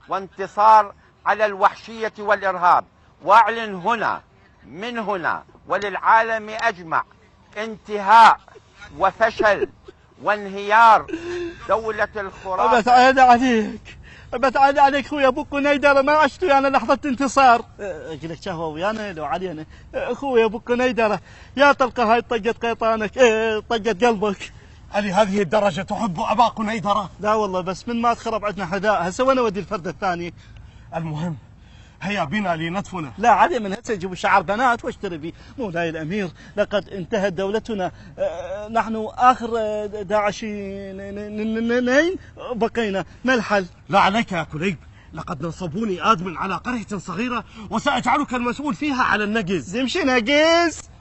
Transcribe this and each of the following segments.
وانتصار على الوحشية والإرهاب. وأعلن هنا من هنا وللعالم أجمع انتهاء وفشل وانهيار دولة الخرافة. بتعالى عليك اخوي ابو قنيدره، ما عشت ويانا لحظه انتصار. اقول لك شهوه ويانا لو علينا اخوي ابو قنيدره، يا تلقى هاي طقت قيطانك طقت قلبك. علي هذه الدرجه تحب ابا قنيدره؟ لا والله، بس من ما تخرب عندنا حذاء هسه وين اودي الفرد الثاني؟ المهم هيا بنا لندفنه. لا علي، من هسه يجيبوا شعر بنات واشتري بي. مولاي الامير، لقد انتهت دولتنا، نحن اخر داعشين بقينا، ما الحل؟ لا عليك يا كليب، لقد نصبوني آدم على قرية صغيرة وسأجعلك المسؤول فيها على النقز.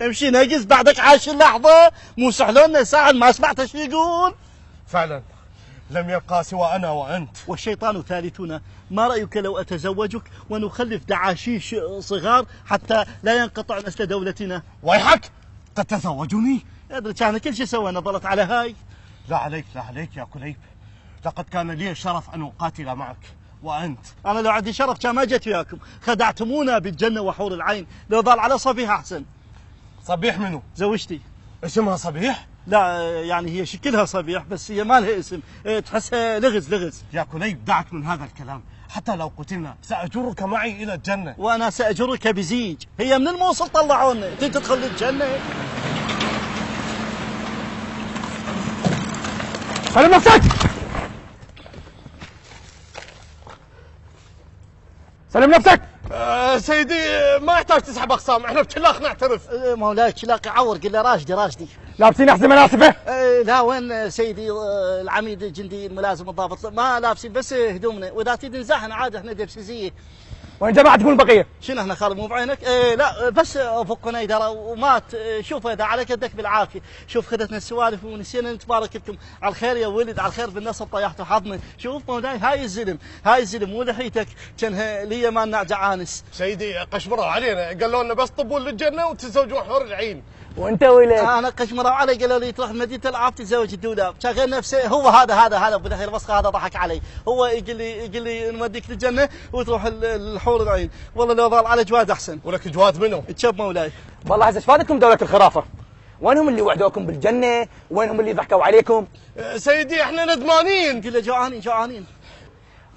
امشي نقز بعدك عاش اللحظة، مو سحلون ساعد ما سمعت ايش يقول. فعلا لم يبقى سوى أنا وأنت والشيطان ثالثنا. ما رأيك لو أتزوجك ونخلف دعاشيش صغار حتى لا ينقطع نسل دولتنا؟ ويحك، تتزوجني؟ أدري كان كل شيء سوينا ضلت على هاي. لا عليك يا كليب، لقد كان لي الشرف أن أقاتل معك وأنت. أنا لو عندي شرف كان ما جيت وياكم، خدعتمونا بالجنة وحور العين، لو ضل على صبيح أحسن. صبيح منو؟ زوجتي. اسمها صبيح؟ لا يعني هي شكلها صبيح بس هي ما لها اسم، تحسها لغز. يا كليب دعك من هذا الكلام، حتى لو قتلنا سأجرك معي إلى الجنة. وأنا سأجرك بزيج. هي من الموصل طلعونا انت تدخل الجنة. سلم نفسك. سلم نفسك. سيدي ما يحتاج تسحب أقسام، احنا بشلاق نعترف. مولاي شلاق يعور، قل له راشدي. لابسين أحزمة مناسبة؟ لا وين سيدي العميد الجندي الملازم الضابط، ما لابسين بس هدومنا، واذا تريد نزاحنا عاد احنا دبسيزيه. وين جماعة تقول البقية؟ شنو احنا خالد مو بعينك؟ لا بس ابو قنيدره ومات. شوف اذا على كدك بالعافيه، شوف خذتنا السوالف ونسينا نتبارك لكم على الخير يا ولد، على الخير بالنصر طيحتوا حظنا. شوف مولاي هاي الزلم مو لحيتك كانها لي ما نعجع عانس. سيدي قشمروا علينا، قالوا لنا بس طبون للجنة وتزوجون حور العين. وانت ولد؟ انا قشمروا علي قالوا لي تروح مدينه العاب تتزوج الدولاب، شغل نفسه هو هذا ابو دحيل الوسخه هذا ضحك علي، هو يقول لي نوديك للجنه وتروح الحور العين. والله لو ضل على جواد احسن. ولك جواد منو؟ تشب مولاي. والله هسه فادتكم دولة الخرافة، وينهم اللي وعدوكم بالجنة؟ وينهم اللي ضحكوا عليكم؟ سيدي احنا ندمانين. قل له جوعانين.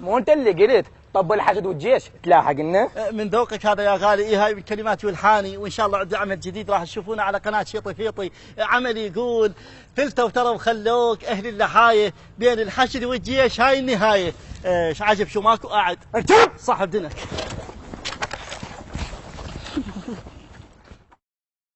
مو انت اللي قلت طب الحشد والجيش تلاحق لنا؟ من ذوقك هذا يا غالي. هاي من كلماتي والحاني، وان شاء الله عندي عمل جديد راح تشوفونه على قناه شيطي فيطي. عمل يقول فلتوا ترى وخلوك اهل اللحايه، بين الحشد والجيش هاي النهايه. ايش عجب شو ماكو قاعد صاحب دنك.